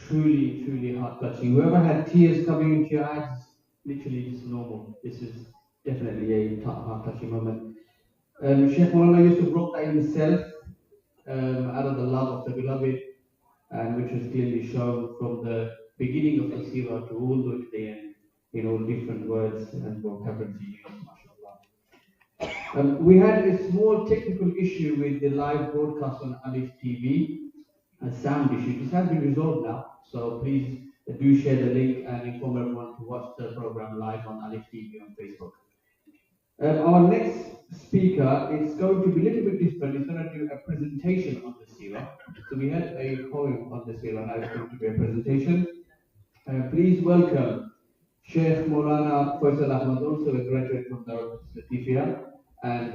truly, truly heart-touching. Whoever had tears coming into your eyes, literally just normal. This is definitely a heart-touching moment. Sheikh Maulana used to brought that himself out of the love of the beloved, and which was clearly shown from the beginning of the seerah to all the way to the end, in all different words and vocabulary used, mashallah. We had a small technical issue with the live broadcast on Alif TV, a sound issue. This has been resolved now, so please do share the link and inform everyone to watch the program live on Alif TV on Facebook. Our next speaker is going to be a little bit different. He's going to do a presentation on the seerah. So we had a poem on the seerah, now it's going to be a presentation. Please welcome Sheikh Maulana Faisal Ahmad, also a graduate from the Latifia and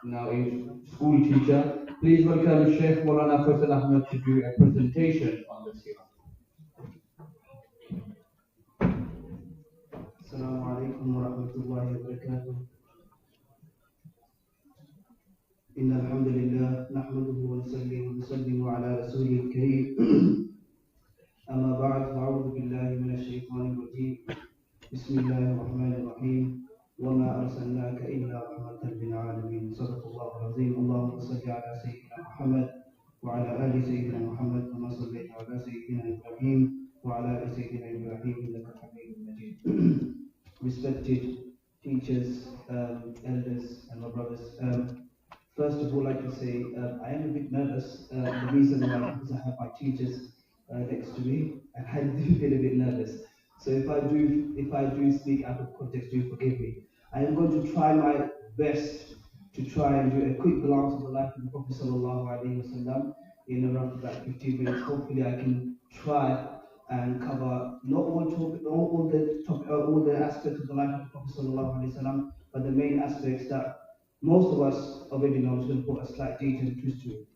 now a school teacher. Please welcome Sheikh Maulana Faisal Ahmad to do a presentation on the seerah. السلام عليكم ورحمة الله وبركاته. إن الحمد لله نحمده ونسلم على رسوله الكريم. أما بعد فأعوذ بالله من الشيطان الرجيم. بسم الله الرحمن الرحيم. وما أرسلناك إلا رحمة للعالمين. صدق الله العظيم. اللهم صل على سيدنا محمد وعلى آل سيدنا محمد كما صليت على سيدنا إبراهيم وعلى آل سيدنا إبراهيم إنك حميد مجيد. Respected teachers, elders, and my brothers. First of all, I'd like to say I am a bit nervous. The reason why is because I have my teachers next to me, and I do feel a bit nervous. So if I do speak out of context, do forgive me. I am going to try my best to try and do a quick glance of the life of the Prophet Sallallahu Alaihi Wasallam in around about 15 minutes. Hopefully, I can try and cover not all the aspects of the life of the Prophet Sallallahu Alaihi Wasallam, but the main aspects that most of us already know. I'm just going to put a slight detail and twist to it.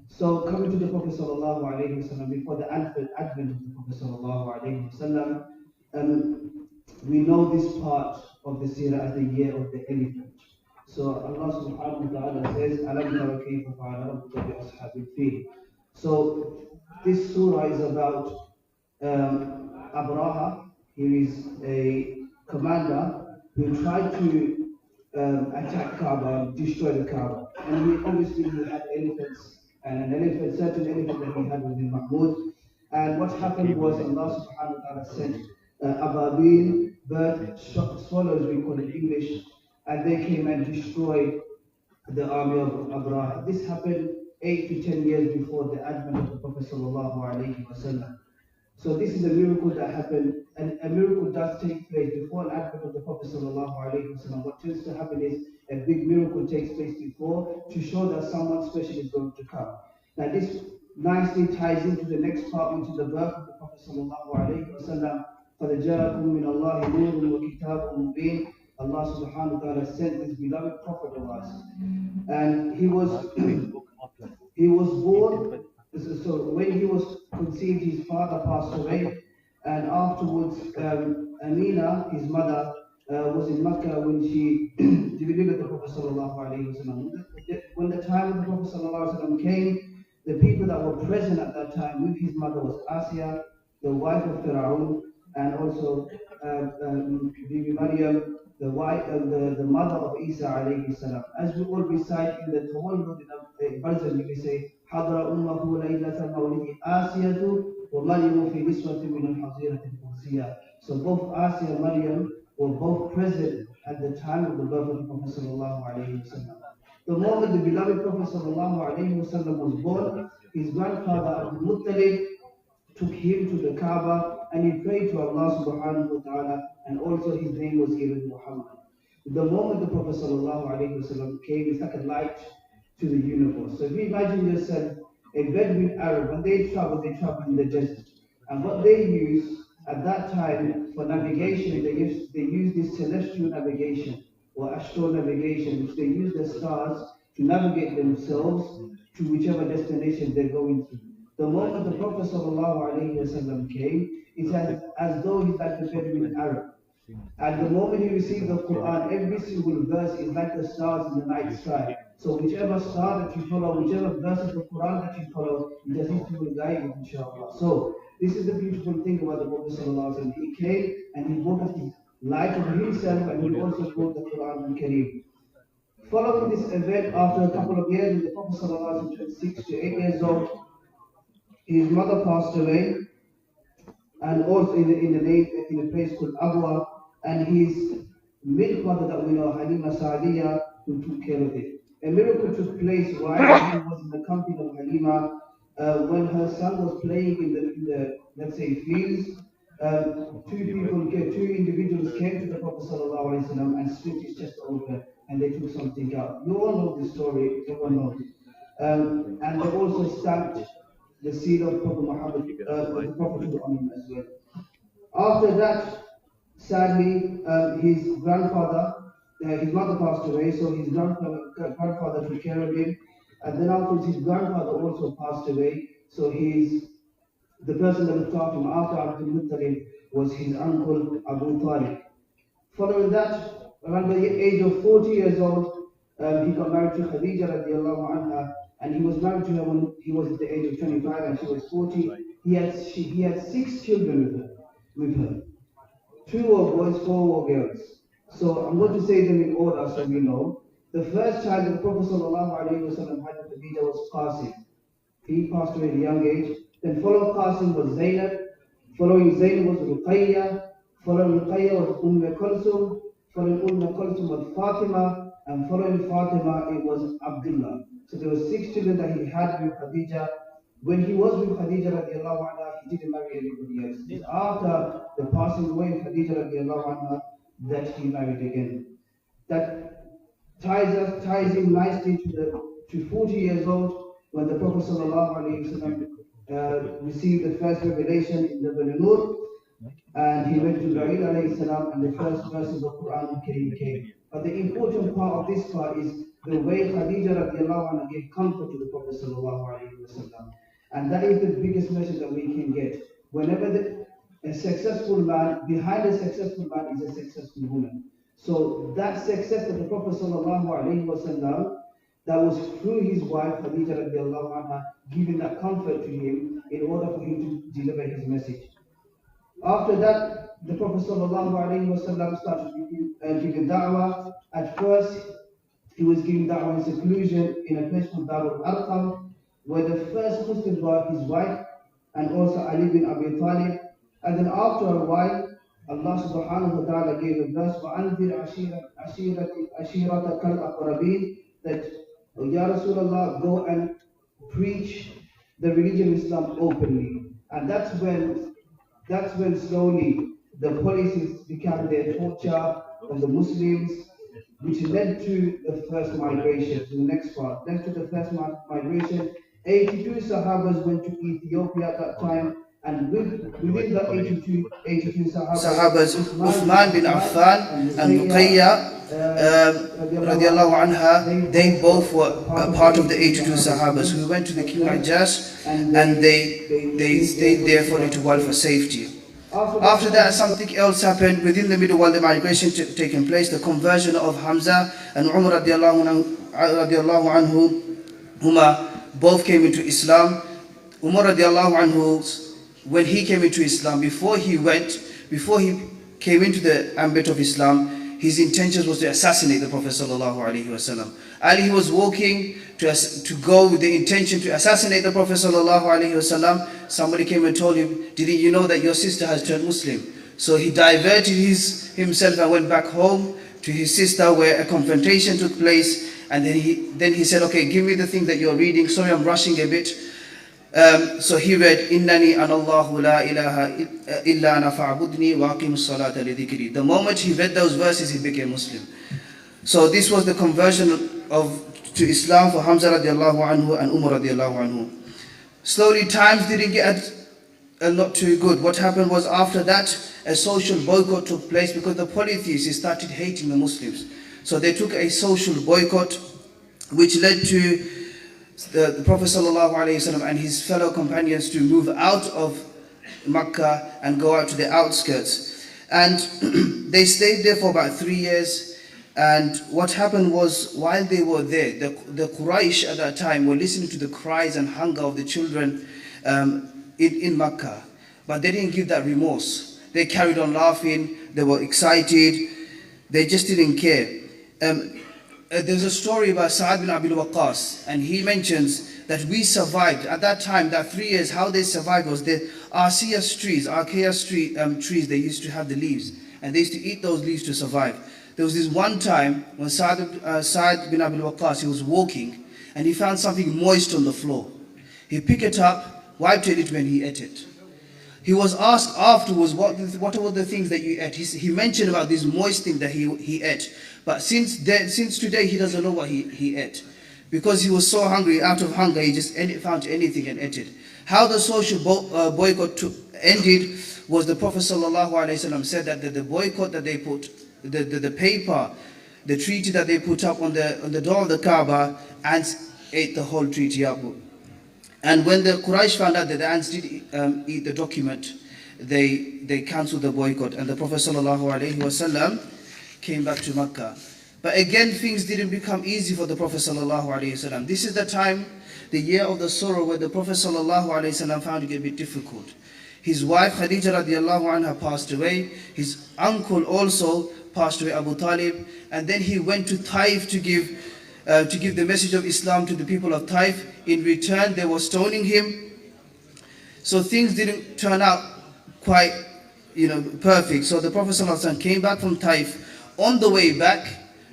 So coming to the Prophet Sallallahu Alaihi Wasallam, before the advent of the Prophet Sallallahu Alaihi Wasallam, we know this part of the seerah as the year of the elephant. So Allah Subhanahu wa Taala says, "Alam tara kayfa fa'ala rabbuka bi ashabil fil." So this surah is about Abraha. He is a commander who tried to attack Kaaba, destroy the Kaaba. And obviously he had elephants, and an certain elephant that he had was in Mahmud. And what happened was Allah Subhanahu wa Ta'ala sent Ababil, bird swallows we call it in English, and they came and destroyed the army of Abraha. This happened 8 to 10 years before the advent of the Prophet Sallallahu Alaihi Wasallam. So this is a miracle that happened, and a miracle does take place before the advent of the Prophet Sallallahu Alaihi Wasallam. What tends to happen is a big miracle takes place before to show that someone special is going to come. Now this nicely ties into the next part, into the birth of the Prophet Sallallahu Alaihi Wasallam. فَلَجَاءَكُم مِّنَ اللَّهِ نُورٌ وَكِتَابٌ مُّبِينٌ. Allah Subhanahu wa Ta'ala sent this beloved Prophet of us, and he was born. So when he was conceived, his father passed away, and afterwards Amina, his mother, was in Mecca when she delivered the Prophet Sallallahu Alaihi Wasallam. When the time of the Prophet Sallallahu Alaihi Wasallam came, the people that were present at that time with his mother was Asiya, the wife of Pharaoh, and also Bibi Maryam, the wife and the mother of Isa alayhi salam. As we all recite in the Tawallud version, we say, حضر أمه ليلة مولده آسية ومريم في نسوة من الحظيرة القدسية. So both Asiya and Maryam were both present at the time of the birth of the Prophet Sallallahu Alaihi Wasallam. The moment the beloved Prophet Sallallahu Alaihi Wasallam was born, his grandfather Abdul Muttalib took him to the Kaaba and he prayed to Allah Subhanahu wa Ta'ala, and also his name was given Muhammad. The moment the Prophet Sallallahu Alaihi Wasallam came, it's like a light to the universe. So if you imagine yourself, a Bedouin Arab, when they travel in the desert. And what they use at that time for navigation, they use this celestial navigation or astral navigation, which they use the stars to navigate themselves to whichever destination they're going to. The moment the Prophet ﷺ came, it's as though he's like the Bedouin Arab. At the moment he received the Quran, every single verse is like the stars in the night sky. So whichever star that you follow, whichever verse of the Quran that you follow, it will guide you, inshallah. So this is the beautiful thing about the Prophet sallallahu alaihi wasallam. He came and he brought us the light of himself, and he also brought the Quran al-Kareem. Following this event, after a couple of years, when the Prophet sallallahu alaihi wasallam was 6 to 8 years old, his mother passed away, and also in a place called Abwa, and his milk mother that we know, Halima Sa'diya, who took care of it. A miracle took place while he was in the company of Halima, when her son was playing in the let's say fields. Two individuals came to the Prophet ﷺ and split his chest open, and they took something out. You all know the story, everyone knows. And they also stamped the seal of Prophet Muhammad, the Prophet on him as well. After that, sadly, his grandfather, his mother passed away, so his grandfather took care of him. And then afterwards, his grandfather also passed away, so the person that looked after him after Abdul Muttalib was his uncle Abu Talib. Following that, around the age of 40 years old, he got married to Khadija radiallahu anha, and he was married to her when he was at the age of 25 and she was 40. He had 6 children with her. 2 were boys, 4 were girls. So I'm going to say them in order so we know. The first child that the Prophet ﷺ had with Khadija was Qasim. He passed away at a young age. Then following Qasim was Zainab. Following Zainab was Ruqayya. Following Ruqayya was Kulthum. Following Kulthum was Fatima. And following Fatima it was Abdullah. So there were 6 children that he had with Khadija. When he was with Khadija radiallahu anha, he didn't marry anybody else. It's after the passing away of Khadija radiallahu anha that he married again. That ties in nicely to 40 years old, when the Prophet sallallahu alaihi wasallam received the first revelation in the Nur, and he went to Jibreel alayhi salam, and the first verses of Quran al-Kareem came. But the important part of this part is the way Khadija radiallahu anha gave comfort to the Prophet sallallahu alaihi wasallam. And that is the biggest message that we can get. Whenever a successful man, behind a successful man is a successful woman. So that success of the Prophet sallallahu alaihi wasallam, that was through his wife Khadija radiallahu anha, giving that comfort to him in order for him to deliver his message. After that, the Prophet sallallahu alaihi wasallam started giving da'wah. At first, he was giving da'wah in seclusion in a place called Darul Arqam, where the first Muslims were his wife and also Ali bin Abi Talib. And then after a while, Allah subhanahu wa ta'ala gave a verse, وَأَنذِرْ عَشِيرَتَكَ الْأَقْرَبِينَ, that, Ya Rasulullah, go and preach the religion of Islam openly. And that's when slowly the policies became their torture of the Muslims, which led to the first migration, to the next part. Led to the first migration. 82 Sahabas went to Ethiopia at that time, and within the 82 Sahabas, Uthman bin Affan and Ruqayya radiallahu anha, they both were a part of the 82 Sahabas who went to the King Hijaz, and they stayed there for a little while for safety. After that, something else happened within the middle while the migration taking place. The conversion of Hamza and Umar radiallahu anhu, both came into Islam. Umar radiallahu anhu, when he came into Islam, before he came into the ambit of Islam, his intentions was to assassinate the Prophet sallallahu alaihi wasallam. Ali was walking to go with the intention to assassinate the Prophet sallallahu alaihi wasallam. Somebody came and told him, "Didn't you know that your sister has turned Muslim?" So he diverted himself and went back home to his sister, where a confrontation took place. And then he said, "Okay, give me the thing that you're reading. Sorry, I'm rushing a bit." So he read, "Innani anallahu la ilaha illa ana fa'budni wa aqimus salata li dhikri." The moment he read those verses, he became Muslim. So this was the conversion to Islam for Hamza radiallahu anhu and Umar radiallahu anhu. Slowly, times didn't get a lot too good. What happened was, after that, a social boycott took place because the polytheists started hating the Muslims. So they took a social boycott, which led to the Prophet ﷺ and his fellow companions to move out of Makkah and go out to the outskirts. And they stayed there for about 3 years. And what happened was, while they were there, the Quraysh at that time were listening to the cries and hunger of the children in Makkah. But they didn't give that remorse. They carried on laughing, they were excited, they just didn't care. There's a story about Sa'ad bin Abi Waqqas, and he mentions that we survived. At that time, that 3 years, how they survived was the arceus trees, they used to have the leaves, and they used to eat those leaves to survive. There was this one time when Sa'ad bin Abi Waqqas, he was walking, and he found something moist on the floor. He picked it up, wiped it, and he ate it. He was asked afterwards, what were the things that you ate? He mentioned about this moist thing that he ate. But since today, he doesn't know what he ate. Because he was so hungry, out of hunger, he just found anything and ate it. How the social boycott ended was the Prophet ﷺ said that the boycott that they put, the paper, the treaty that they put up on the door of the Kaaba, ants ate the whole treaty up. And when the Quraysh found out that the ants did eat the document, they cancelled the boycott, and the Prophet ﷺ came back to Makkah. But again, things didn't become easy for the Prophet ﷺ. This is the time, the year of the sorrow, where the Prophet ﷺ found it a bit difficult. His wife Khadija radiallahu anha passed away. His uncle also passed away, Abu Talib. And then he went to Taif to give the message of Islam to the people of Taif. In return, they were stoning him. So things didn't turn out quite, perfect. So the Prophet ﷺ came back from Taif. On the way back,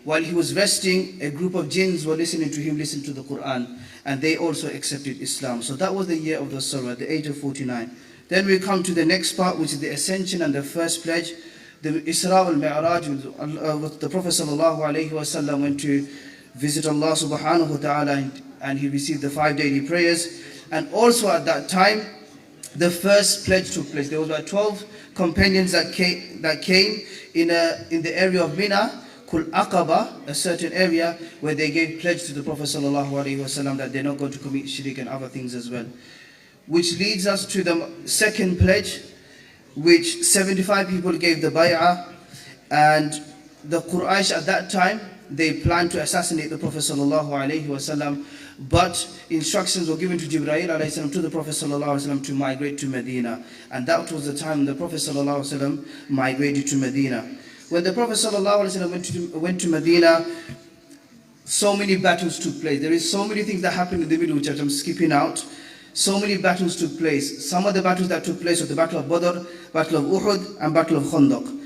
while he was resting, a group of jinns were listening to him listen to the Quran, and they also accepted Islam. So that was the year of the sorrow, at the age of 49. Then we come to the next part, which is the ascension and the first pledge. The Isra al-Mi'raj, with the Prophet ﷺ went to visit Allah subhanahu wa ta'ala, and he received the 5 daily prayers. And also at that time, the first pledge took place. There were about 12 companions that came in the area of Mina, called Aqaba, a certain area where they gave pledge to the Prophet ﷺ that they're not going to commit shirk and other things as well. Which leads us to the second pledge, which 75 people gave the bay'ah, and the Quraysh at that time, they planned to assassinate the Prophet ﷺ, but instructions were given to Jibreel alayhi to the Prophet ﷺ to migrate to Medina, and that was the time the Prophet ﷺ migrated to Medina. When the Prophet ﷺ went to Medina, so many battles took place. There is so many things that happened in the middle, which I'm skipping out. So many battles took place. Some of the battles that took place were the Battle of Badr, Battle of Uhud, and Battle of Khandaq.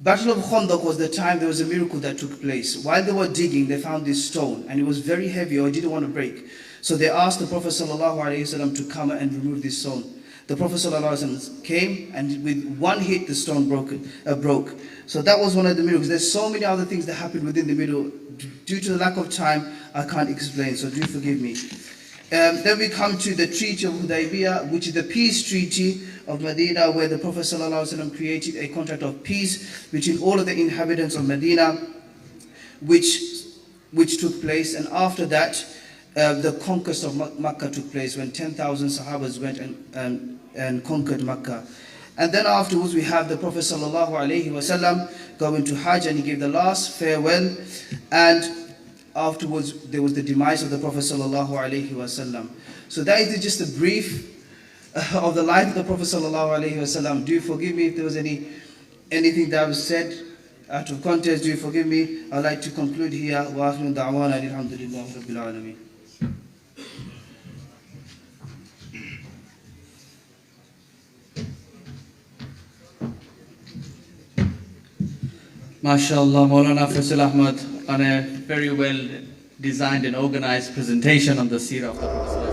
Battle of Khandaq was the time there was a miracle that took place. While they were digging, they found this stone, and it was very heavy, or it didn't want to break. So they asked the Prophet ﷺ to come and remove this stone. The Prophet ﷺ came, and with one hit, the stone broke. So that was one of the miracles. There's so many other things that happened within the middle. Due to the lack of time, I can't explain, so do forgive me. Then we come to the Treaty of Hudaybiyah, which is the peace treaty of Medina, where the Prophet ﷺ created a contract of peace between all of the inhabitants of Medina, which took place. And after that, the conquest of Makkah took place, when 10,000 Sahabas went and conquered Makkah. And then afterwards we have the Prophet ﷺ going to Hajj, and he gave the last farewell. And afterwards there was the demise of the Prophet ﷺ. So that is just a brief of the life of the Prophet ﷺ. Do forgive me if there was anything that was said out of context. Do forgive me. I'd like to conclude here. Wa akhiru da'wana alhamdulillahi rabbil alameen. MashaAllah, Maulana Faisal Ahmad, on a very well designed and organized presentation on the seerah of the Prophet.